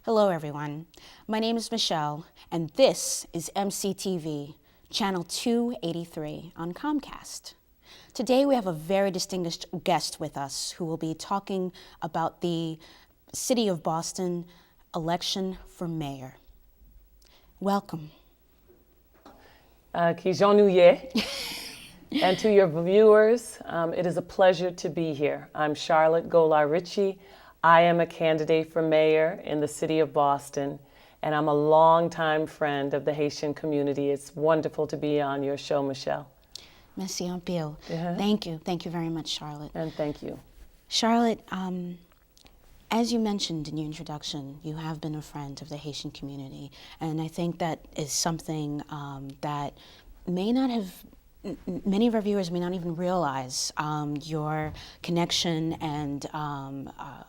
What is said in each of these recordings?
Hello everyone, my name is Michelle and this is MCTV, channel 283 on Comcast. Today we have a very distinguished guest with us who will be talking about the City of Boston election for mayor. Welcome. Kijonuye. And to your viewers, it is a pleasure to be here. I'm Charlotte Golar Richie. I am a candidate for mayor in the city of Boston, and I'm a longtime friend of the Haitian community. It's wonderful to be on your show, Michelle. Merci un peu. Thank you. Thank you very much, Charlotte. And thank you. Charlotte, as you mentioned in your introduction, you have been a friend of the Haitian community, and I think that is something that may not have many of our viewers may not even realize your connection and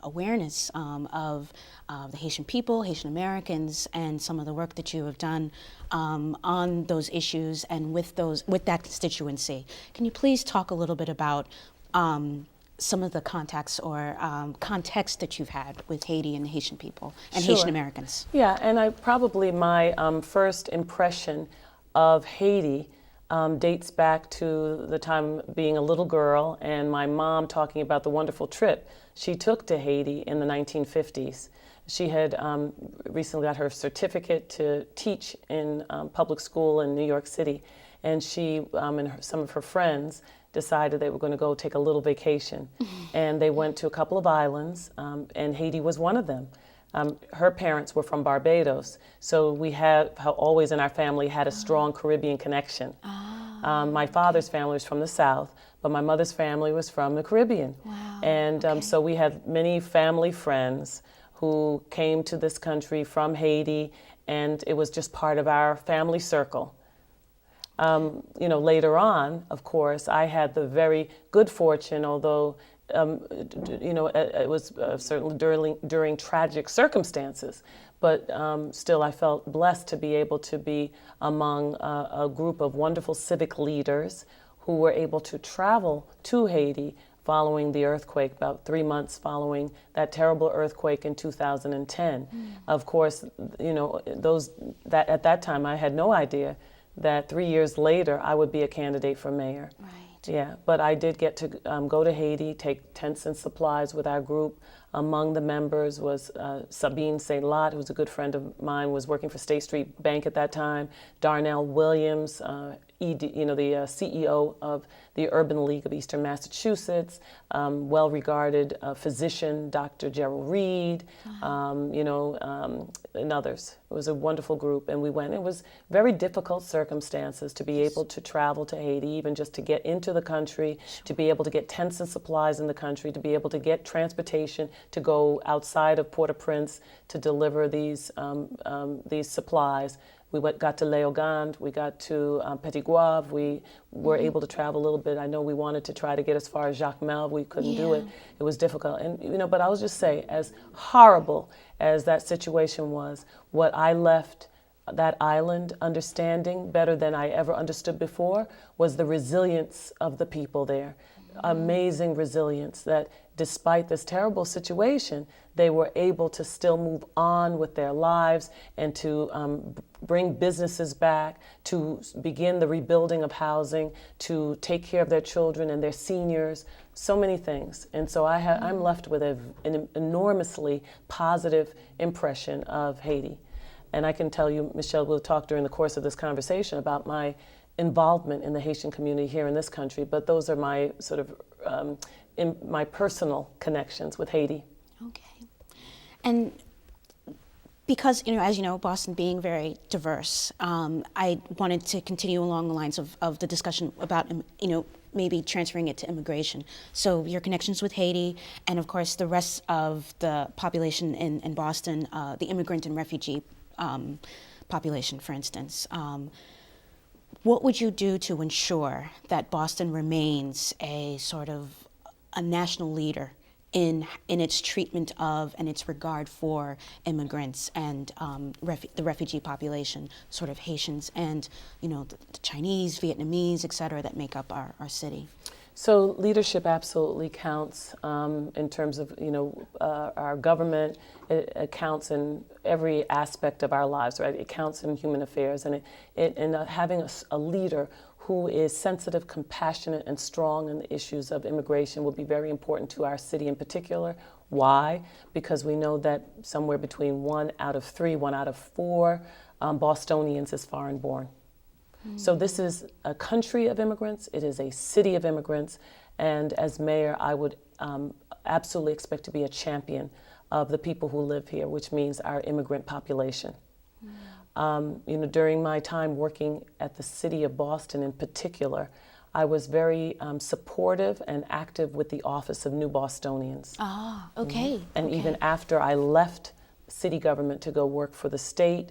awareness of the Haitian people, Haitian Americans, and some of the work that you have done on those issues and with that constituency. Can you please talk a little bit about some of the contacts or context that you've had with Haiti and the Haitian people and Sure. Haitian Americans? Yeah, and my first impression of Haiti dates back to the time being a little girl and my mom talking about the wonderful trip she took to Haiti in the 1950s. She had recently got her certificate to teach in public school in New York City, and she and some of her friends decided they were going to go take a little vacation. And they went to a couple of islands, and Haiti was one of them. Her parents were from Barbados, so we have always in our family had a strong Caribbean connection. My father's family was from the South, but my mother's family was from the Caribbean. Wow. And so we had many family friends who came to this country from Haiti, and it was just part of our family circle. Later on, of course, I had the very good fortune, although it was certainly during tragic circumstances, but still I felt blessed to be able to be among a group of wonderful civic leaders who were able to travel to Haiti following the earthquake, about 3 months following that terrible earthquake in 2010. Of course, at that time I had no idea that 3 years later I would be a candidate for mayor. Right. Yeah, but I did get to go to Haiti, take tents and supplies with our group. Among the members was Sabine St. Lot, who was a good friend of mine, was working for State Street Bank at that time. Darnell Williams, the CEO of the Urban League of Eastern Massachusetts, well-regarded physician, Dr. Gerald Reed, and others. It was a wonderful group, and we went. It was very difficult circumstances to be able to travel to Haiti, even just to get into the country, to be able to get tents and supplies in the country, to be able to get transportation to go outside of Port-au-Prince to deliver these supplies. We got to Léogand, we got to Petit Goâve, we were able to travel a little bit. I know we wanted to try to get as far as Jacmel, we couldn't do it. It was difficult. And but I'll just say, as horrible as that situation was, what I left that island understanding better than I ever understood before was the resilience of the people there. Amazing resilience that despite this terrible situation, they were able to still move on with their lives and to bring businesses back, to begin the rebuilding of housing, to take care of their children and their seniors, so many things. And so I'm left with an enormously positive impression of Haiti. And I can tell you, Michelle, we'll talk during the course of this conversation about my involvement in the Haitian community here in this country, but those are my sort of my personal connections with Haiti. Okay. And because, as you know, Boston being very diverse, I wanted to continue along the lines of the discussion about, maybe transferring it to immigration. So your connections with Haiti and, of course, the rest of the population in Boston, the immigrant and refugee population, for instance. What would you do to ensure that Boston remains a sort of a national leader in its treatment of and its regard for immigrants and the refugee population, sort of Haitians and the Chinese, Vietnamese, et cetera, that make up our city? So leadership absolutely counts in terms of, our government. It counts in every aspect of our lives, right? It counts in human affairs, and having a leader who is sensitive, compassionate, and strong in the issues of immigration will be very important to our city in particular. Why? Because we know that somewhere between 1 out of 3, 1 out of 4 Bostonians is foreign born. So this is a country of immigrants, it is a city of immigrants, and as mayor, I would absolutely expect to be a champion of the people who live here, which means our immigrant population. During my time working at the city of Boston in particular, I was very supportive and active with the Office of New Bostonians. Ah, okay. And okay. even after I left city government to go work for the state,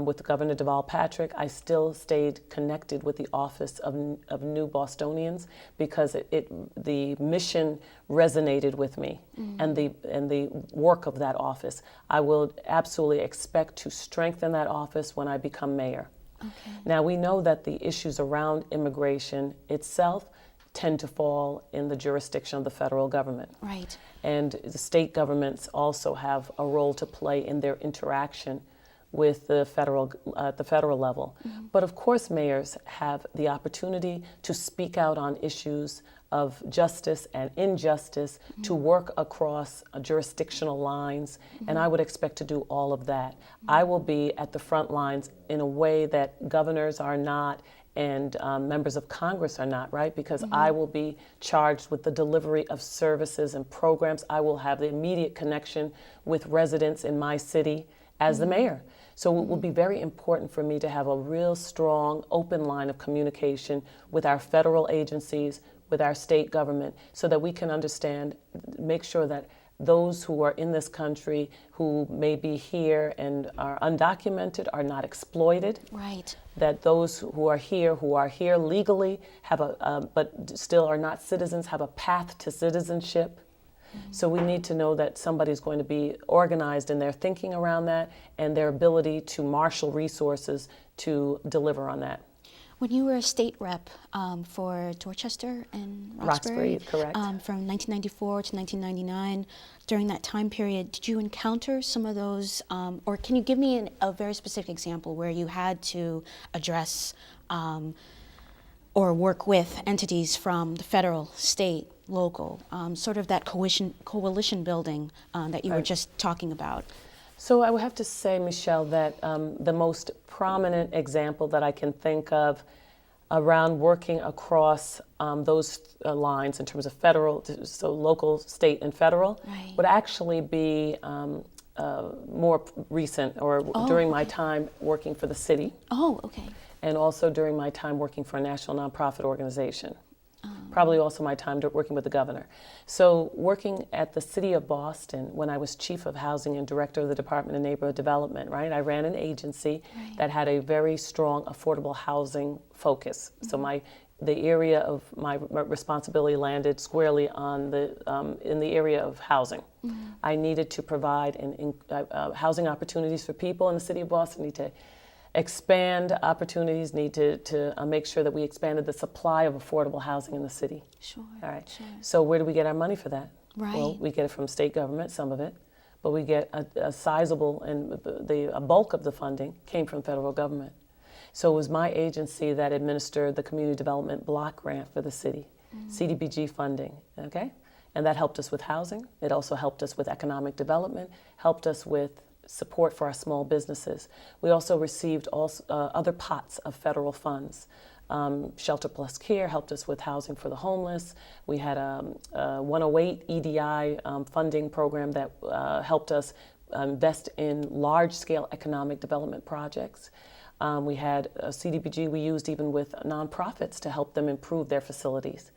with Governor Deval Patrick, I still stayed connected with the Office of New Bostonians because the mission resonated with me, and the work of that office. I will absolutely expect to strengthen that office when I become mayor. Okay. Now we know that the issues around immigration itself tend to fall in the jurisdiction of the federal government. Right. And the state governments also have a role to play in their interaction with the at the federal level. But of course, mayors have the opportunity to speak out on issues of justice and injustice, to work across jurisdictional lines, and I would expect to do all of that. I will be at the front lines in a way that governors are not and members of Congress are not, right? Because I will be charged with the delivery of services and programs. I will have the immediate connection with residents in my city as the mayor. So it will be very important for me to have a real strong, open line of communication with our federal agencies, with our state government, so that we can understand, make sure that those who are in this country who may be here and are undocumented are not exploited. Right. That those who are here legally, but still are not citizens, have a path to citizenship. So we need to know that somebody's going to be organized in their thinking around that and their ability to marshal resources to deliver on that. When you were a state rep for Dorchester and Roxbury, correct. From 1994 to 1999, during that time period, did you encounter some of those, or can you give me a very specific example where you had to address or work with entities from the federal, state, local, sort of that coalition building that you were just talking about? So I would have to say, Michelle, that the most prominent example that I can think of around working across those lines in terms of federal, so local, state, and federal, Right. would actually be more recent, or during my time working for the city. Oh, okay. And also during my time working for a national nonprofit organization. Probably also my time working with the governor. So working at the city of Boston, when I was chief of housing and director of the Department of Neighborhood Development, right? I ran an agency that had a very strong affordable housing focus. So the area of my responsibility landed squarely on in the area of housing. I needed to provide housing opportunities for people in the city of Boston, need to expand opportunities, need to make sure that we expanded the supply of affordable housing in the city. Sure. All right. Sure. So where do we get our money for that? Right. Well, we get it from state government, some of it, but we get a sizable, and a bulk of the funding came from federal government. So it was my agency that administered the community development block grant for the city, CDBG funding, okay? And that helped us with housing. It also helped us with economic development, helped us with support for our small businesses. We also received other pots of federal funds. Shelter Plus Care helped us with housing for the homeless. We had a 108 EDI funding program that helped us invest in large-scale economic development projects. We had a CDBG we used even with nonprofits to help them improve their facilities.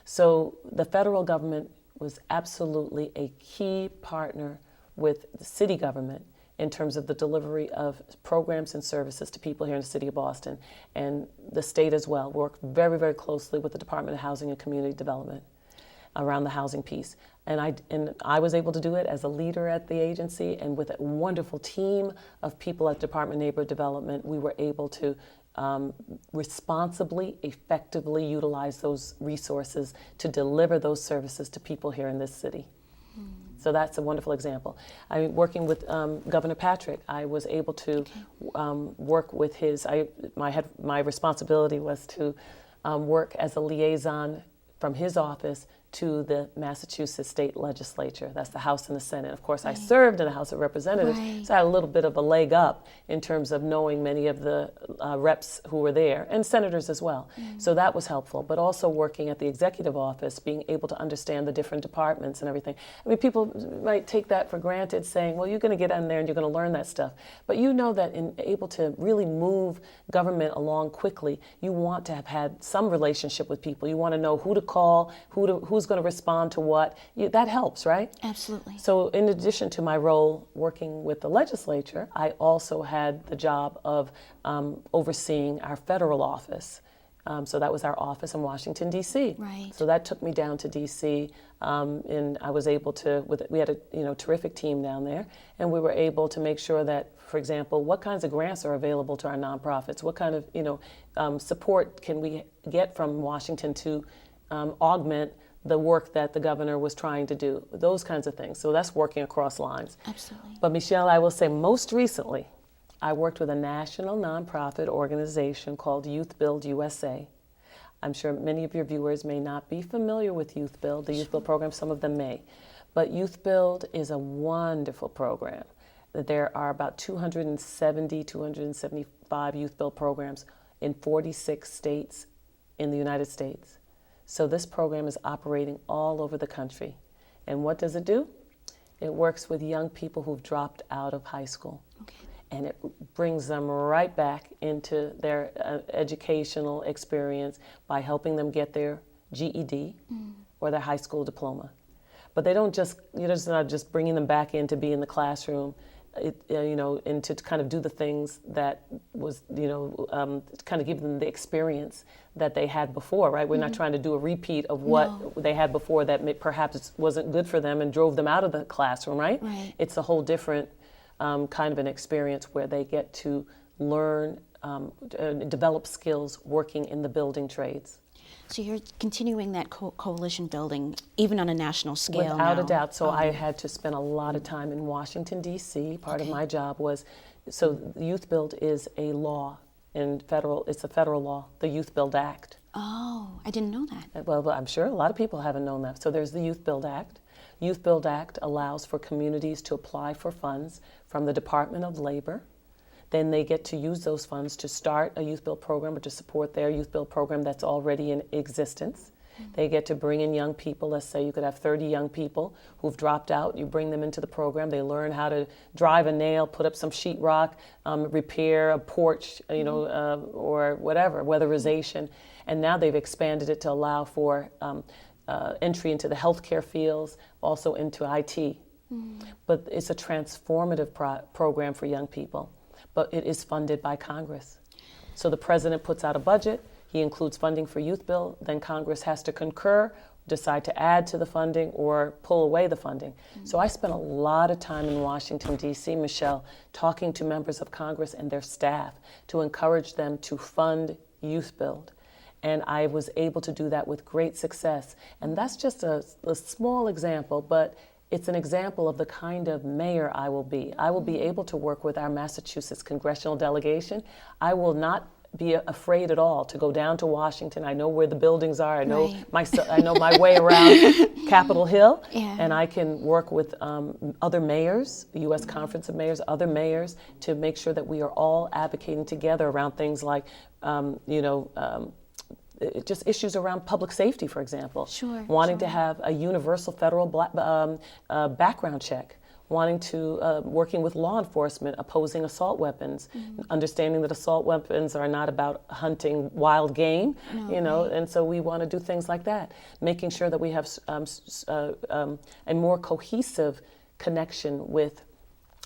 So the federal government was absolutely a key partner with the city government in terms of the delivery of programs and services to people here in the city of Boston, and the state as well. Worked very, very closely with the Department of Housing and Community Development around the housing piece. And I was able to do it as a leader at the agency, and with a wonderful team of people at Department of Neighborhood Development, we were able to responsibly, effectively utilize those resources to deliver those services to people here in this city. So that's a wonderful example. Working with Governor Patrick, I was able to work with my responsibility was to work as a liaison from his office to the Massachusetts State Legislature. That's the House and the Senate. Of course, I served in the House of Representatives, so I had a little bit of a leg up in terms of knowing many of the reps who were there, and senators as well. So that was helpful, but also working at the executive office, being able to understand the different departments and everything. I mean, people might take that for granted, saying, well, you're going to get in there and you're going to learn that stuff. But you know that in able to really move government along quickly, you want to have had some relationship with people. You want to know who to call, who's going to respond to what. That helps, right? Absolutely. So in addition to my role working with the legislature, I also had the job of overseeing our federal office. So that was our office in Washington, D.C. Right. So that took me down to D.C. And I was able to, we had a terrific team down there, and we were able to make sure that, for example, what kinds of grants are available to our nonprofits? What kind of support can we get from Washington to augment the work that the governor was trying to do? Those kinds of things. So that's working across lines. Absolutely. But Michelle, I will say most recently, I worked with a national nonprofit organization called Youth Build USA. I'm sure many of your viewers may not be familiar with Youth Build, the Youth Build program, some of them may. But Youth Build is a wonderful program. There are about 275 Youth Build programs in 46 states in the United States. So this program is operating all over the country. And what does it do? It works with young people who've dropped out of high school. Okay. And it brings them right back into their educational experience by helping them get their GED or their high school diploma. But they don't just, you're just not just bringing them back in to be in the classroom, and to kind of do the things that was, kind of give them the experience that they had before, right? We're not trying to do a repeat of what they had before that perhaps wasn't good for them and drove them out of the classroom, right? Right. It's a whole different kind of an experience where they get to learn, develop skills working in the building trades. So you're continuing that coalition building, even on a national scale Without now. a doubt. So I had to spend a lot of time in Washington, D.C. Part of my job was, so the Youth Build is a law it's a federal law, the Youth Build Act. Oh, I didn't know that. Well, I'm sure a lot of people haven't known that. So there's the Youth Build Act. Youth Build Act allows for communities to apply for funds from the Department of Labor. Then they get to use those funds to start a Youth Build program or to support their Youth Build program that's already in existence. They get to bring in young people. Let's say you could have 30 young people who've dropped out. You bring them into the program. They learn how to drive a nail, put up some sheetrock, repair a porch, or whatever, weatherization. And now they've expanded it to allow for entry into the healthcare fields, also into IT. But it's a transformative program for young people. But it is funded by Congress. So the president puts out a budget. He includes funding for Youth Build, then Congress has to concur, decide to add to the funding or pull away the funding. So I spent a lot of time in Washington, D.C., Michelle, talking to members of Congress and their staff to encourage them to fund Youth Build. And I was able to do that with great success. And that's just a small example, but it's an example of the kind of mayor I will be. I will be able to work with our Massachusetts congressional delegation. I will not be afraid at all to go down to Washington. I know where the buildings are. I know I know my way around Capitol Hill, and I can work with other mayors, the U.S. Conference of Mayors, other mayors, to make sure that we are all advocating together around things like, just issues around public safety, for example. Wanting to have a universal federal background check. Wanting to, working with law enforcement, opposing assault weapons, understanding that assault weapons are not about hunting wild game, and so we want to do things like that. Making sure that we have a more cohesive connection with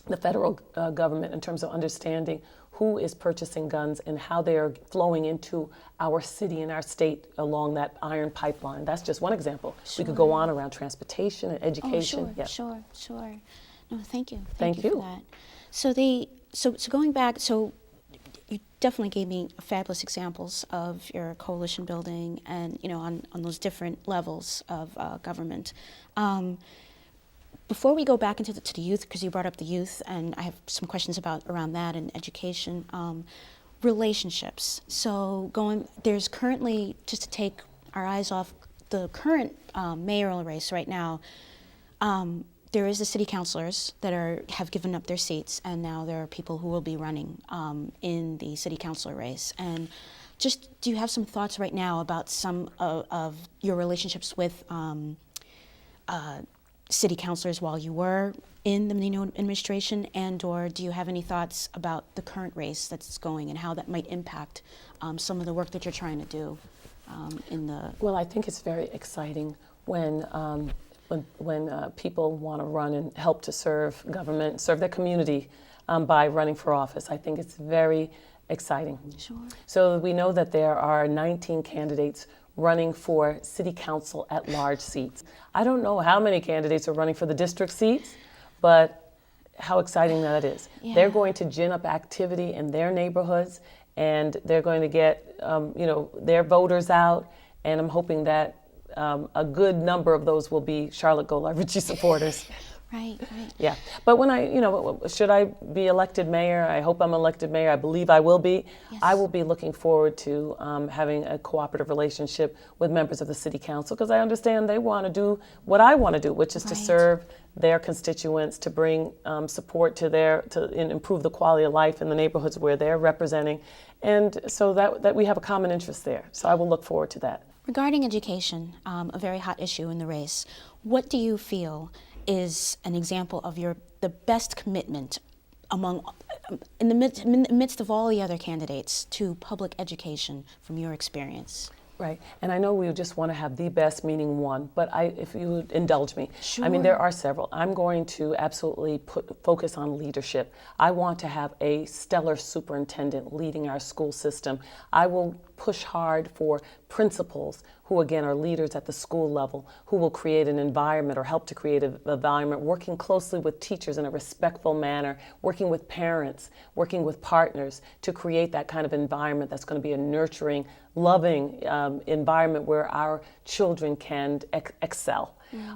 the federal government in terms of understanding who is purchasing guns and how they are flowing into our city and our state along that iron pipeline. That's just one example. We could go on around transportation and education. Sure. No, thank you. Thank you for that. So going back, so you definitely gave me fabulous examples of your coalition building and, on those different levels of government. Before we go back into to the youth, because you brought up the youth, and I have some questions around that and education, relationships. So there's currently, just to take our eyes off the current mayoral race right now, there is the city councilors that have given up their seats, and now there are people who will be running in the city councilor race. And just, do you have some thoughts right now about some of your relationships with city councilors while you were in the Menino administration, or do you have any thoughts about the current race that's going and how that might impact some of the work that you're trying to do in the... Well, I think it's very exciting when people want to run and help to serve government, serve their community by running for office. I think it's very exciting. Sure. So we know that there are 19 candidates running for city council at large seats. I don't know how many candidates are running for the district seats, but how exciting that is. Yeah. They're going to gin up activity in their neighborhoods, and they're going to get their voters out, and I'm hoping that a good number of those will be Charlotte Golar Richie supporters. Right. Yeah, but when should I be elected mayor? I hope I'm elected mayor. I believe I will be. Yes. I will be looking forward to having a cooperative relationship with members of the city council, because I understand they want to do what I want to do, which is to serve their constituents, to bring support to improve the quality of life in the neighborhoods where they're representing, and so that we have a common interest there. So I will look forward to that. Regarding education, a very hot issue in the race, what do you feel is an example of the best commitment in the midst of all the other candidates to public education from your experience? Right, and I know we just want to have the best, meaning one, but if you would indulge me. Sure. I mean, there are several. I'm going to absolutely focus on leadership. I want to have a stellar superintendent leading our school system. I will push hard for principals who, again, are leaders at the school level, who will create an environment or help to create an environment, working closely with teachers in a respectful manner, working with parents, working with partners to create that kind of environment that's going to be a nurturing, loving environment where our children can excel.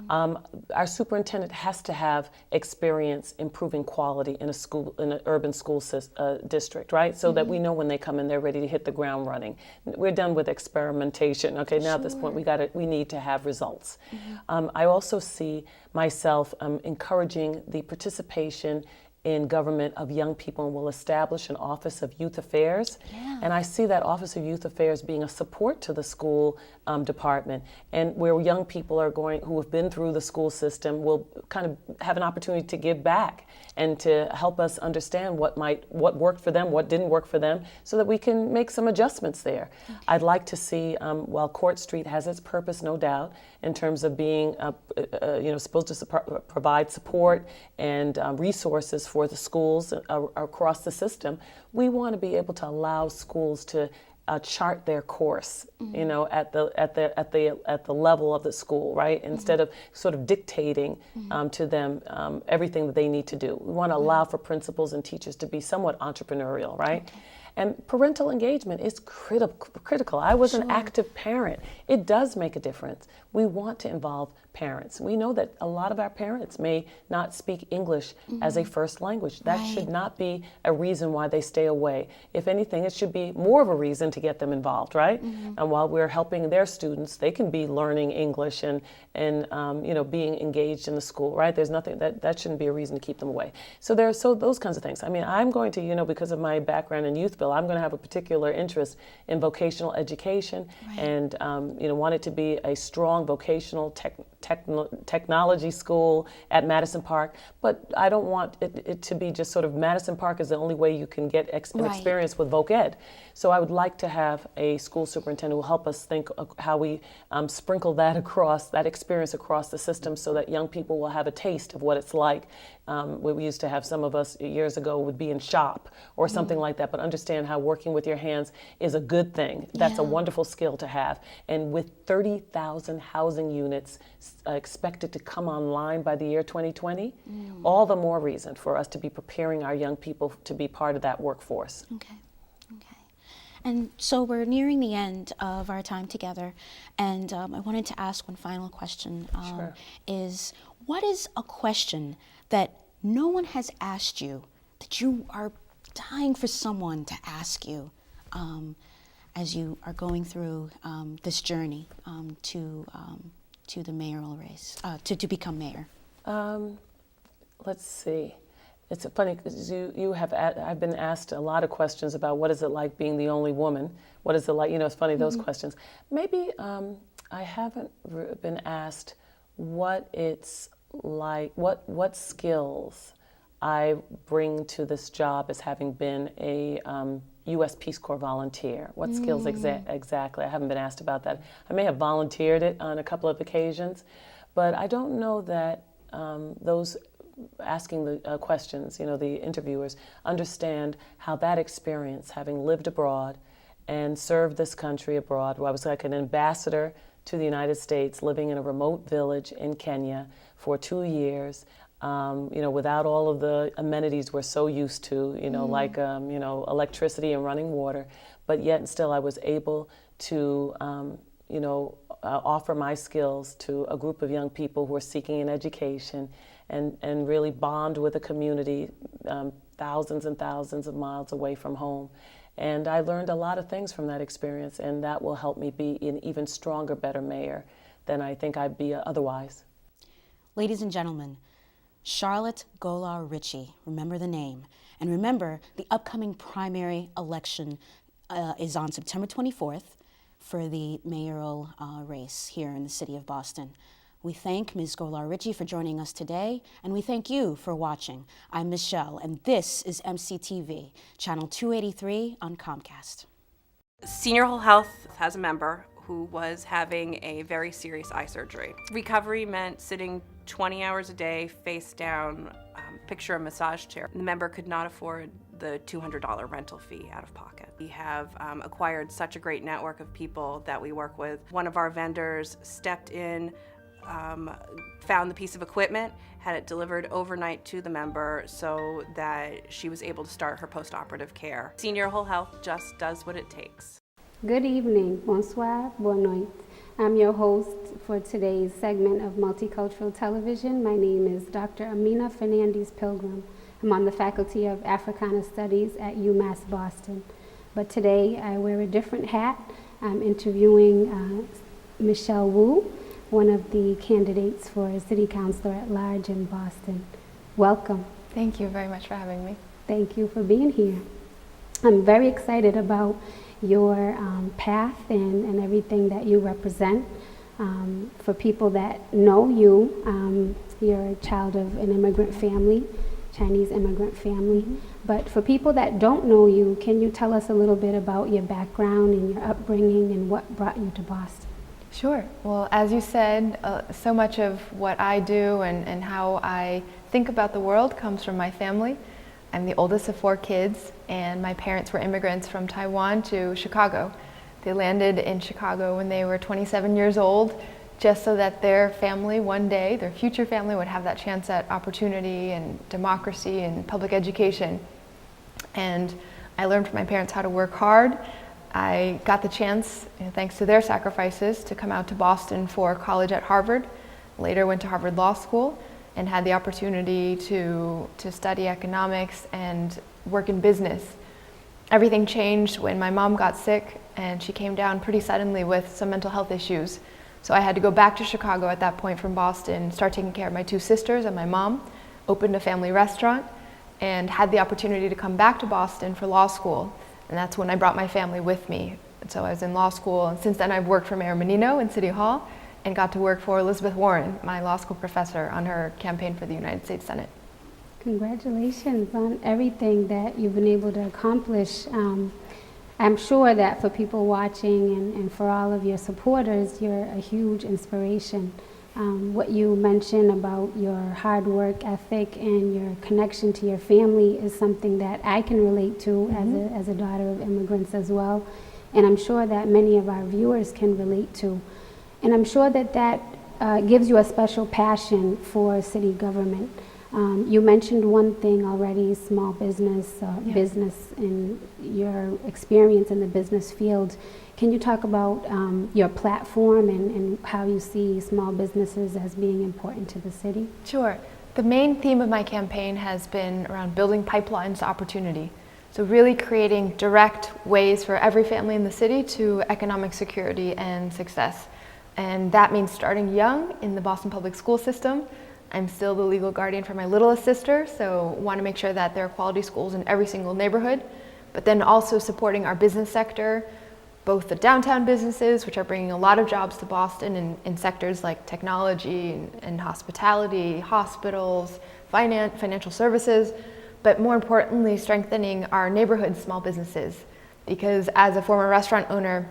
Our superintendent has to have experience improving quality in an urban school district, right? So that we know when they come in, they're ready to hit the ground running. We're done with experimentation. Okay, now at this point, we need to have results. I also see myself encouraging the participation in government of young people, and will establish an Office of Youth Affairs. Yeah. And I see that Office of Youth Affairs being a support to the school department, and where young people who have been through the school system will kind of have an opportunity to give back and to help us understand what worked for them, what didn't work for them, so that we can make some adjustments there. Okay. I'd like to see, while Court Street has its purpose, no doubt, in terms of being supposed to provide support and resources for the schools across the system, we want to be able to allow schools to chart their course, at the level of the school, right? Instead of sort of dictating to them everything that they need to do. We want to allow for principals and teachers to be somewhat entrepreneurial, right? Okay. And parental engagement is critical. I was an active parent. It does make a difference. We want to involve parents. We know that a lot of our parents may not speak English as a first language. That should not be a reason why they stay away. If anything, it should be more of a reason to get them involved, right? And while we're helping their students, they can be learning English and being engaged in the school, right? There's nothing that shouldn't be a reason to keep them away. So those kinds of things. I mean, I'm going to, because of my background in youth bill, I'm going to have a particular interest in vocational education, and want it to be a strong vocational technology school at Madison Park. But I don't want it to be just sort of Madison Park is the only way you can get an experience with voc ed. So I would like to have a school superintendent who will help us think of how we sprinkle that experience across the system, so that young people will have a taste of what it's like. Where we used to have, some of us years ago would be in shop or something like that, but understand how working with your hands is a good thing. That's a wonderful skill to have. And with 30,000 housing units expected to come online by the year 2020, all the more reason for us to be preparing our young people to be part of that workforce. Okay. And so we're nearing the end of our time together, and I wanted to ask one final question. Sure. Is what is a question that no one has asked you that you are dying for someone to ask you as you are going through this journey to the mayoral race, to become mayor? Let's see. It's funny because I've been asked a lot of questions about what is it like being the only woman. What is it like? It's funny, those questions. Maybe I haven't been asked what it's like, what skills I bring to this job as having been a U.S. Peace Corps volunteer. What skills exactly? I haven't been asked about that. I may have volunteered it on a couple of occasions, but I don't know that those asking the questions, the interviewers, understand how that experience, having lived abroad and served this country abroad, where I was like an ambassador to the United States, living in a remote village in Kenya for 2 years, without all of the amenities we're so used to, like, electricity and running water, but yet and still I was able to, offer my skills to a group of young people who are seeking an education and really bond with a community thousands and thousands of miles away from home. And I learned a lot of things from that experience, and that will help me be an even stronger, better mayor than I think I'd be otherwise. Ladies and gentlemen, Charlotte Golar Richie, remember the name. And remember, the upcoming primary election is on September 24th for the mayoral race here in the city of Boston. We thank Ms. Golar Richie for joining us today, and we thank you for watching. I'm Michelle, and this is MCTV, channel 283 on Comcast. Senior Whole Health has a member who was having a very serious eye surgery. Recovery meant sitting 20 hours a day, face down, picture a massage chair. The member could not afford the $200 rental fee out of pocket. We have acquired such a great network of people that we work with. One of our vendors stepped in, found the piece of equipment, had it delivered overnight to the member so that she was able to start her post-operative care. Senior Whole Health just does what it takes. Good evening, bonsoir, bonne nuit. I'm your host for today's segment of Multicultural Television. My name is Dr. Amina Fernandez-Pilgrim. I'm on the Faculty of Africana Studies at UMass Boston. But today I wear a different hat. I'm interviewing Michelle Wu, one of the candidates for City Councilor at Large in Boston. Welcome. Thank you very much for having me. Thank you for being here. I'm very excited about your path and everything that you represent. For people that know you, you're a child of an immigrant family, Chinese immigrant family. But for people that don't know you, can you tell us a little bit about your background and your upbringing and what brought you to Boston? Sure. Well, as you said, so much of what I do and how I think about the world comes from my family. I'm the oldest of 4 kids, and my parents were immigrants from Taiwan to Chicago. They landed in Chicago when they were 27 years old, just so that their family one day, their future family, would have that chance at opportunity and democracy and public education. And I learned from my parents how to work hard. I got the chance, thanks to their sacrifices, to come out to Boston for college at Harvard. Later went to Harvard Law School and had the opportunity to study economics and work in business. Everything changed when my mom got sick, and she came down pretty suddenly with some mental health issues. So I had to go back to Chicago at that point from Boston, start taking care of my 2 sisters and my mom, opened a family restaurant, and had the opportunity to come back to Boston for law school. And that's when I brought my family with me. And so I was in law school, and since then I've worked for Mayor Menino in City Hall and got to work for Elizabeth Warren, my law school professor, on her campaign for the United States Senate. Congratulations on everything that you've been able to accomplish. I'm sure that for people watching and for all of your supporters, you're a huge inspiration. What you mentioned about your hard work ethic and your connection to your family is something that I can relate to as a daughter of immigrants as well. And I'm sure that many of our viewers can relate to. And I'm sure that gives you a special passion for city government. You mentioned one thing already, small business, business and your experience in the business field. Can you talk about your platform and how you see small businesses as being important to the city? Sure. The main theme of my campaign has been around building pipelines to opportunity. So really creating direct ways for every family in the city to economic security and success. And that means starting young in the Boston Public School system. I'm still the legal guardian for my littlest sister, so want to make sure that there are quality schools in every single neighborhood, but then also supporting our business sector, both the downtown businesses, which are bringing a lot of jobs to Boston in sectors like technology and hospitality, hospitals, financial services, but more importantly, strengthening our neighborhood small businesses. Because as a former restaurant owner,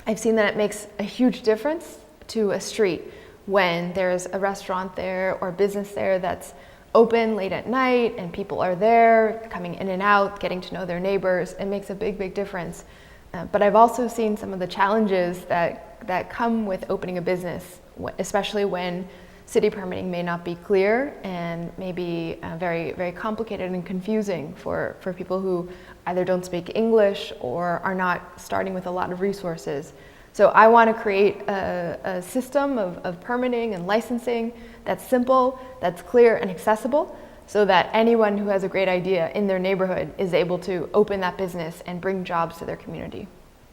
I've seen that it makes a huge difference to a street when there's a restaurant there or business there that's open late at night and people are there coming in and out, getting to know their neighbors. It makes a big, big difference. But I've also seen some of the challenges that come with opening a business, especially when city permitting may not be clear and may be very, very complicated and confusing for people who either don't speak English or are not starting with a lot of resources. So I want to create a system of permitting and licensing that's simple, that's clear and accessible, so that anyone who has a great idea in their neighborhood is able to open that business and bring jobs to their community.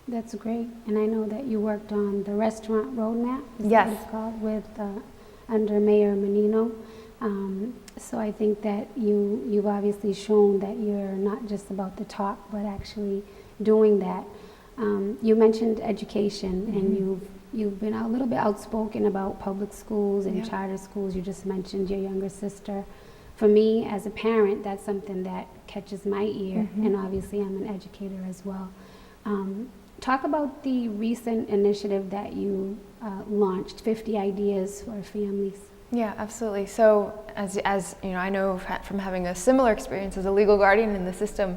That's great. And I know that you worked on the restaurant roadmap, is Yes. that what it's called, with under Mayor Menino. So I think that you've obviously shown that you're not just about the talk, but actually doing that. You mentioned education, and you've been a little bit outspoken about public schools and charter schools. You just mentioned your younger sister. For me, as a parent, that's something that catches my ear, and obviously I'm an educator as well. Talk about the recent initiative that you launched, 50 Ideas for Families. Yeah, absolutely. So as you know, I know from having a similar experience as a legal guardian in the system,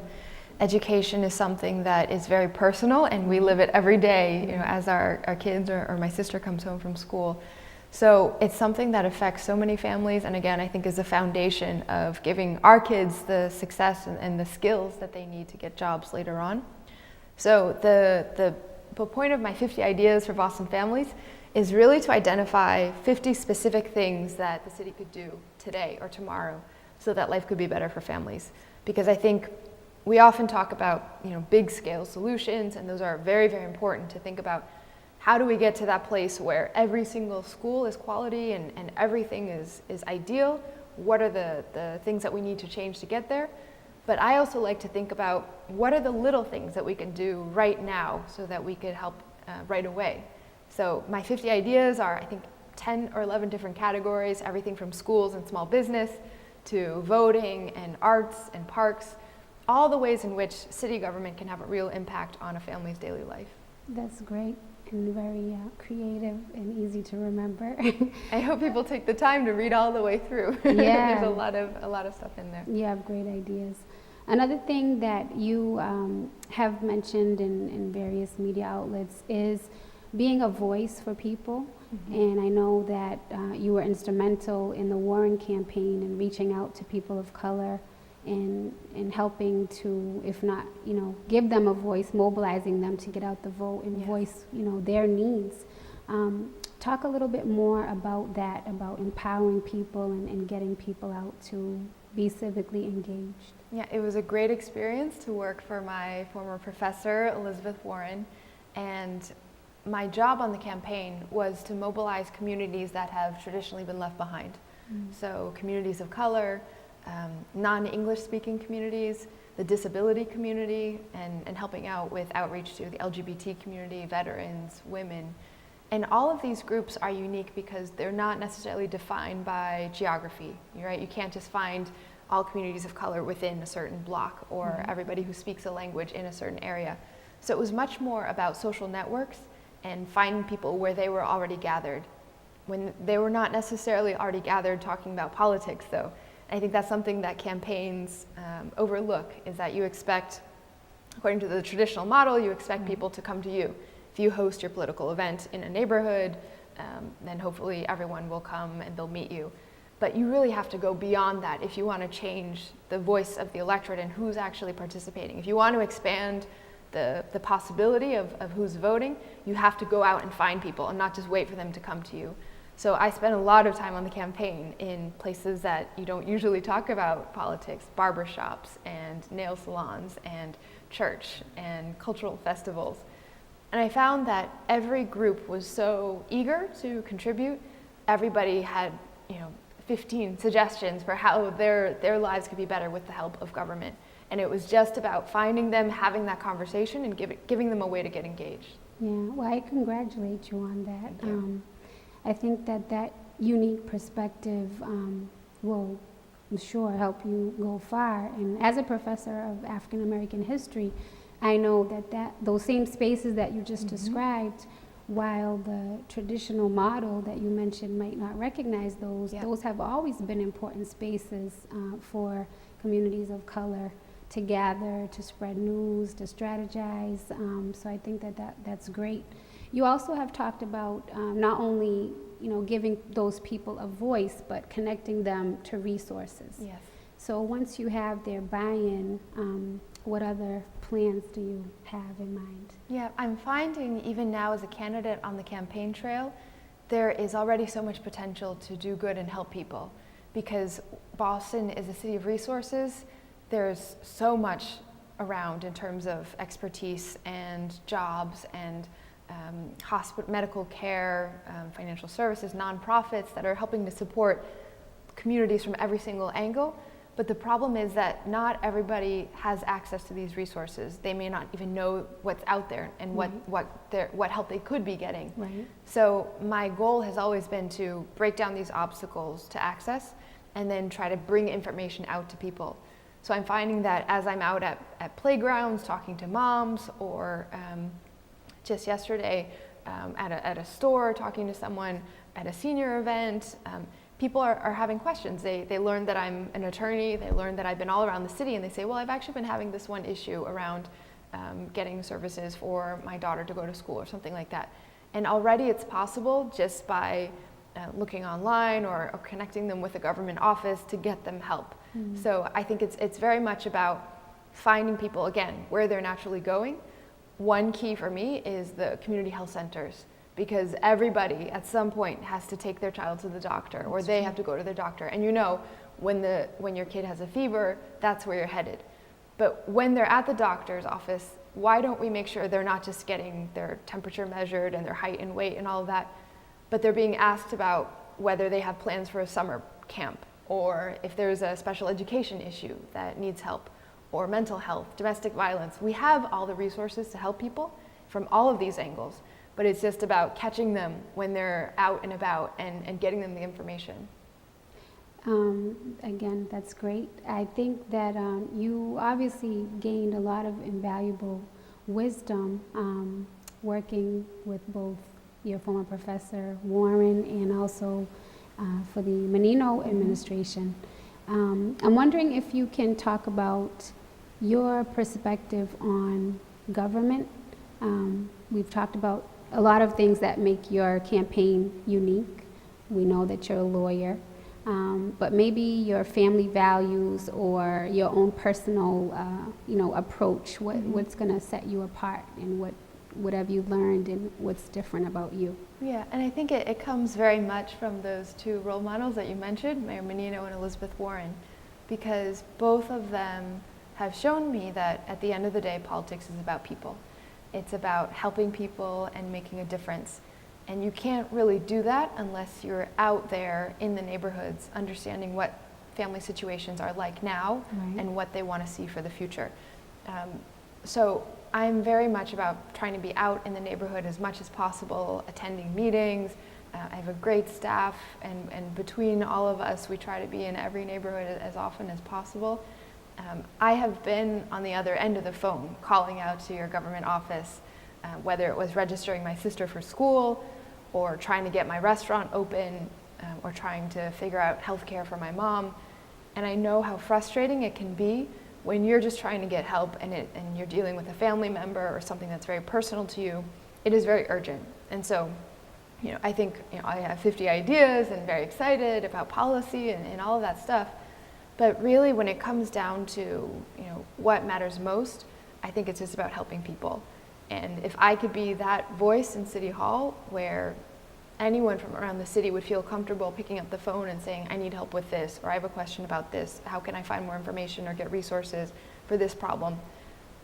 education is something that is very personal, and we live it every day, you know, as our kids or my sister comes home from school. So it's something that affects so many families, and again, I think is the foundation of giving our kids the success and the skills that they need to get jobs later on. So the point of my 50 Ideas for Boston Families is really to identify 50 specific things that the city could do today or tomorrow so that life could be better for families. Because I think we often talk about, you know, big scale solutions, and those are very, very important to think about. How do we get to that place where every single school is quality and everything is ideal? What are the things that we need to change to get there? But I also like to think about what are the little things that we can do right now so that we could help right away. So my 50 ideas are, I think, 10 or 11 different categories, everything from schools and small business to voting and arts and parks, all the ways in which city government can have a real impact on a family's daily life. That's great and very creative and easy to remember. I hope people take the time to read all the way through. Yeah. There's a lot of stuff in there. You have great ideas. Another thing that you have mentioned in various media outlets is being a voice for people. And I know that you were instrumental in the Warren campaign and reaching out to people of color and helping to, if not, you know, give them a voice, mobilizing them to get out the vote and voice, you know, their needs. Talk a little bit more about that, about empowering people and getting people out to be civically engaged. Yeah, it was a great experience to work for my former professor, Elizabeth Warren, and my job on the campaign was to mobilize communities that have traditionally been left behind. So communities of color, non-English speaking communities, the disability community, and helping out with outreach to the LGBT community, veterans, women. And all of these groups are unique because they're not necessarily defined by geography, right? You can't just find all communities of color within a certain block or everybody who speaks a language in a certain area. So it was much more about social networks and finding people where they were already gathered, when they were not necessarily already gathered talking about politics, though. I think that's something that campaigns overlook, is that you expect, according to the traditional model, you expect people to come to you. If you host your political event in a neighborhood, then hopefully everyone will come and they'll meet you. But you really have to go beyond that if you want to change the voice of the electorate and who's actually participating. If you want to expand the possibility of who's voting, you have to go out and find people and not just wait for them to come to you. So I spent a lot of time on the campaign in places that you don't usually talk about politics, barbershops and nail salons and church and cultural festivals. And I found that every group was so eager to contribute. Everybody had, 15 suggestions for how their lives could be better with the help of government. And it was just about finding them, having that conversation, and giving them a way to get engaged. Yeah, well, I congratulate you on that. Thank you. I think that unique perspective will, I'm sure, help you go far. And as a professor of African American history, I know that those same spaces that you just described, while the traditional model that you mentioned might not recognize those, those have always been important spaces for communities of color to gather, to spread news, to strategize. So I think that's great. You also have talked about not only giving those people a voice, but connecting them to resources. Yes. So once you have their buy-in, what other plans do you have in mind? Yeah, I'm finding even now as a candidate on the campaign trail, there is already so much potential to do good and help people, because Boston is a city of resources. There's so much around in terms of expertise and jobs and medical care, financial services, nonprofits that are helping to support communities from every single angle. But the problem is that not everybody has access to these resources. They may not even know what's out there and what help they could be getting. Right. So my goal has always been to break down these obstacles to access and then try to bring information out to people. So I'm finding that as I'm out at playgrounds talking to moms, or just yesterday at a store talking to someone at a senior event, people are having questions. They learn that I'm an attorney, they learn that I've been all around the city, and they say, well, I've actually been having this one issue around getting services for my daughter to go to school or something like that. And already it's possible just by looking online or connecting them with a government office to get them help. Mm-hmm. So I think it's very much about finding people, again, where they're naturally going. One key for me is the community health centers, because everybody at some point has to take their child to the doctor, or they have to go to their doctor. And when your kid has a fever, that's where you're headed. But when they're at the doctor's office, why don't we make sure they're not just getting their temperature measured and their height and weight and all of that, but they're being asked about whether they have plans for a summer camp, or if there's a special education issue that needs help, or mental health, domestic violence. We have all the resources to help people from all of these angles, but it's just about catching them when they're out and about and getting them the information. Again, that's great. I think that you obviously gained a lot of invaluable wisdom working with both your former professor, Warren, and also for the Menino administration. I'm wondering if you can talk about your perspective on government. We've talked about a lot of things that make your campaign unique. We know that you're a lawyer, but maybe your family values or your own personal, approach. What's going to set you apart, and what have you learned, and what's different about you? Yeah, and I think it comes very much from those two role models that you mentioned, Mayor Menino and Elizabeth Warren, because both of them have shown me that at the end of the day, politics is about people. It's about helping people and making a difference. And you can't really do that unless you're out there in the neighborhoods, understanding what family situations are like now, right, and what they want to see for the future. So I'm very much about trying to be out in the neighborhood as much as possible, attending meetings. I have a great staff, and between all of us, we try to be in every neighborhood as often as possible. I have been on the other end of the phone, calling out to your government office, whether it was registering my sister for school, or trying to get my restaurant open, or trying to figure out healthcare for my mom. And I know how frustrating it can be when you're just trying to get help and you're dealing with a family member or something that's very personal to you. It is very urgent. And so I think I have 50 ideas and very excited about policy and all of that stuff. But really, when it comes down to what matters most, I think it's just about helping people. And if I could be that voice in City Hall where anyone from around the city would feel comfortable picking up the phone and saying, I need help with this, or I have a question about this, how can I find more information or get resources for this problem,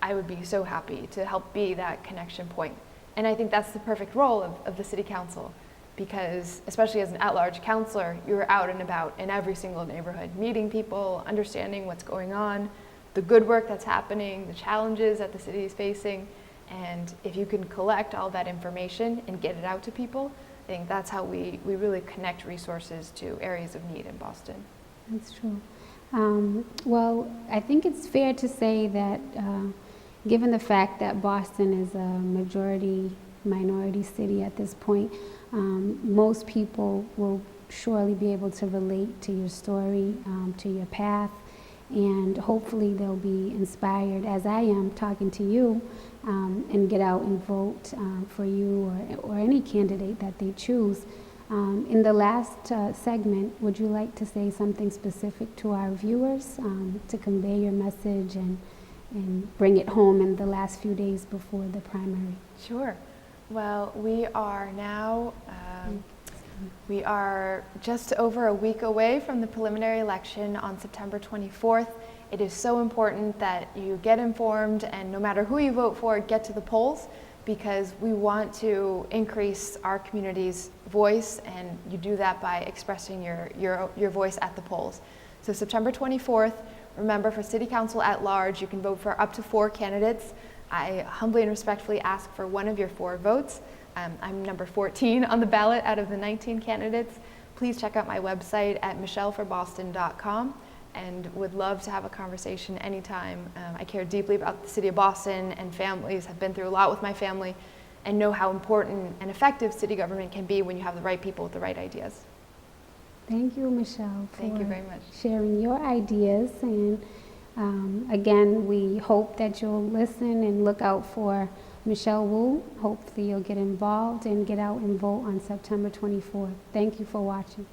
I would be so happy to help be that connection point. And I think that's the perfect role of the City Council, because especially as an at-large councilor, you're out and about in every single neighborhood, meeting people, understanding what's going on, the good work that's happening, the challenges that the city is facing. And if you can collect all that information and get it out to people, I think that's how we really connect resources to areas of need in Boston. That's true. Well, I think it's fair to say that given the fact that Boston is a minority city at this point, most people will surely be able to relate to your story, to your path, and hopefully they'll be inspired, as I am talking to you, and get out and vote for you or any candidate that they choose. In the last segment, would you like to say something specific to our viewers to convey your message and bring it home in the last few days before the primary? Sure. Well, we are now, we are just over a week away from the preliminary election on September 24th. It is so important that you get informed, and no matter who you vote for, get to the polls, because we want to increase our community's voice, and you do that by expressing your voice at the polls. So September 24th, remember, for City Council at large, you can vote for up to 4 candidates. I humbly and respectfully ask for one of your 4 votes. I'm number 14 on the ballot out of the 19 candidates. Please check out my website at michelleforboston.com, and would love to have a conversation anytime. I care deeply about the city of Boston and families. I've been through a lot with my family and know how important and effective city government can be when you have the right people with the right ideas. Thank you, Michelle, for Thank you very much. sharing your ideas. And again, we hope that you'll listen and look out for Michelle Wu. Hopefully you'll get involved and get out and vote on September 24th. Thank you for watching.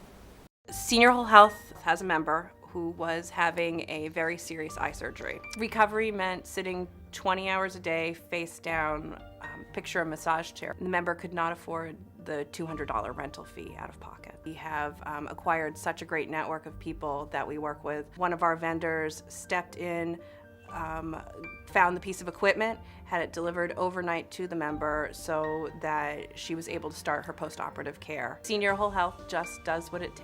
Senior Whole Health has a member who was having a very serious eye surgery. Recovery meant sitting 20 hours a day, face down, picture a massage chair. The member could not afford the $200 rental fee out of pocket. We have acquired such a great network of people that we work with. One of our vendors stepped in, found the piece of equipment, had it delivered overnight to the member so that she was able to start her post-operative care. Senior Whole Health just does what it takes.